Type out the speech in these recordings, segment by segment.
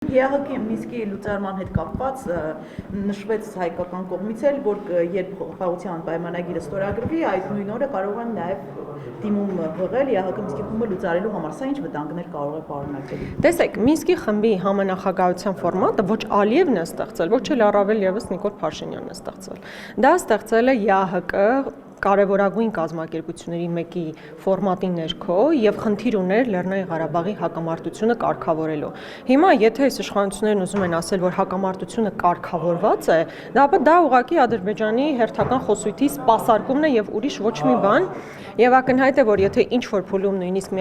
ԵԱՀԿ Մինսկի լուծարման հետ կապված նշվեց հայկական կողմից էլ, որ երբ խաղաղության պայմանագիրը ստորագրվի, այդ նույն օրը կարող են նաև դիմում հղել ԵԱՀԿ Մինսկի խումբը լուծարելու համար, սա ինչ վտանգներ կարող է պարունակել։ Տեսեք, Մինսկի խմբի համանախագահության ֆորմատը ոչ Ալիևն է ստեղծել, ոչ էլ առավել եւս Նիկոլ Փաշինյանն է ստեղծել։ Դա ստեղծել է ԵԱՀԿ կարևորագույն կազմակերպությունների մեկի ֆորմատի ներքո եւ խնդիր ուներ Լեռնային Ղարաբաղի հակամարտությունը կարգավորելու։ Հիմա եթե այս իշխանություններն ուզում են ասել, որ հակամարտությունը կարգավորված է, դա ուղղակի Ադրբեջանի հերթական խոսույթի սպասարկումն է եւ ուրիշ ոչ մի բան։ Եվ ակնհայտ է, որ եթե ինչ որ փուլում նույնիսկ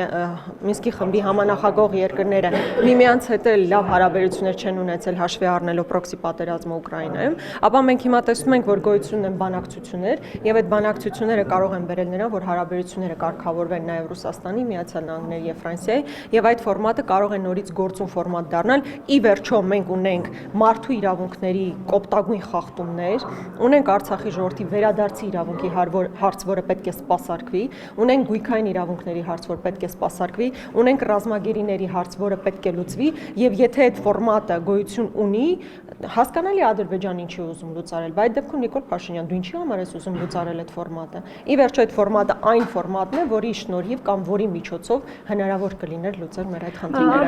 Մինսկի խմբի համանախագահ երկրները միմյանց հետ լավ հարաբերություններ չեն ունեցել հաշվի առնելով պրոքսի պատերազմը Ուկրաինայում, ապա մենք հիմա տեսնում ենք, որ գոյություն են բանակցություններ եւ այդ բանակցությունները կարող են բերել նրան, որ հարաբերությունները կարգավորվեն նաեւ Ռուսաստանի, Միացյալ Նահանգների եւ Ֆրանսիայի եւ այդ ֆորմատը կարող է նորից գործուն ֆորմատ դառնալ։ Ի վերջո մենք ունենք մարդու իրավունքների կոպտագույն խախտումներ, ունենք Արցախի ժողովրդի վերադարձի իրավունքի հարց, որը պետք է սպասարկվի, ունենք գույքային իրավունքների հարց, որ պետք է սպասարկվի, ունենք ռազմագերիների հարց, որը պետք է լուծվի, եւ եթե այդ ֆորմատը գոյություն ունի, հասկանալի Ադրբեջանն ինչի ուզում լուծարել, բայց այդ դեպքում Նիկոլ Փաշինյան, դու ինչի համար ես ուզում լուծարել այդ ֆորմատը։ Ի վերջո այդ ֆորմատը այն ֆորմատն է, որի շնորհիվ կամ որի միջոցով հնարավոր կլիներ լուծել մեր այդ խնդիրները։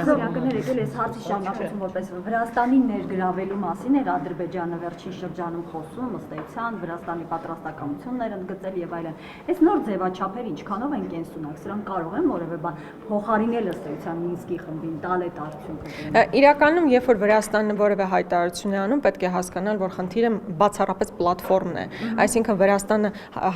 Եկել այս հարցի շարունակություն որպես Վրաստանի ներգրավելու մասին էր Ադրբեջանը վերջին շրջանում խոսում, ըստ էության Վրաստանի պատրաստակամություններ ընդգծել եւ այլն։ Այս նոր ձևաչափերը ինչքանով են կենսունակ, սրանք կարող են որևէ բան փոխարինել ըստ էության Մինսկի խմբին, տալ այդ արդյունքը։ Իրականում, երբ որ Վրաստանը որևէ հայտարարություն է անում, պետք է հասկանալ, որ խնդիրը բացառապես պլատֆորմն է։ Այսինքն Վրաստանը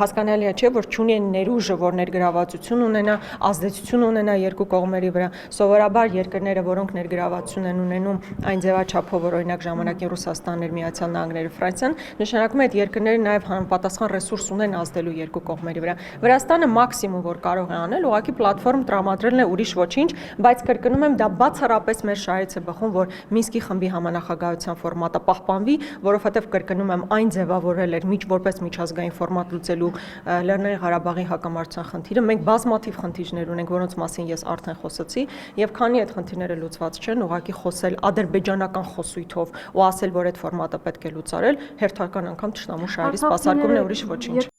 հասկանալի է, չէ, որ չունի ներուժը, որ ներգրավվածություն ունենա, ազդեցություն ունենա երկու կողմերի վրա։ Սովորաբար երկրները, որոնք ներգրավվածություն են ունենում այն ձևաչափով, որ օրինակ ժամանակին Ռուսաստանն էր, Միացյալ Նահանգները, Ֆրանսիան, նշանակում է այդ երկրները նաև համապատասխան ռեսուրս ունեն ազդելու երկու կողմերի վրա։ Վրաստանը մաքսիմում, որ կարող է անել, ուղղակի պլատֆորմ տրամադրելն է, ուրիշ ոչինչ, բայց կրկնում եմ, դա բացառապես մեր շահից է բխում, որ Մինսկի խմբի համանախագահության ֆորմատը պահպանվի, որովհետև կրկնում եմ, այն ձևավորել էր որպես միջազգային ֆորմատ լուծելու Լեռնային Ղարաբաղի հակամարտության խնդիրը։ Մենք բազմաթիվ խնդիրներ ունենք, որոնց մասին ես արդեն խոսեցի, եւ քանի այդ խնդիրները լուծված չեն, ուղղակի խոսել ադրբեջանական խոսույթով ու ասել, որ այդ ֆորմատը պետք է լուծարել, հերթական անգամ թշնամու շահերի սպասարկումն է, ուրիշ ոչինչ։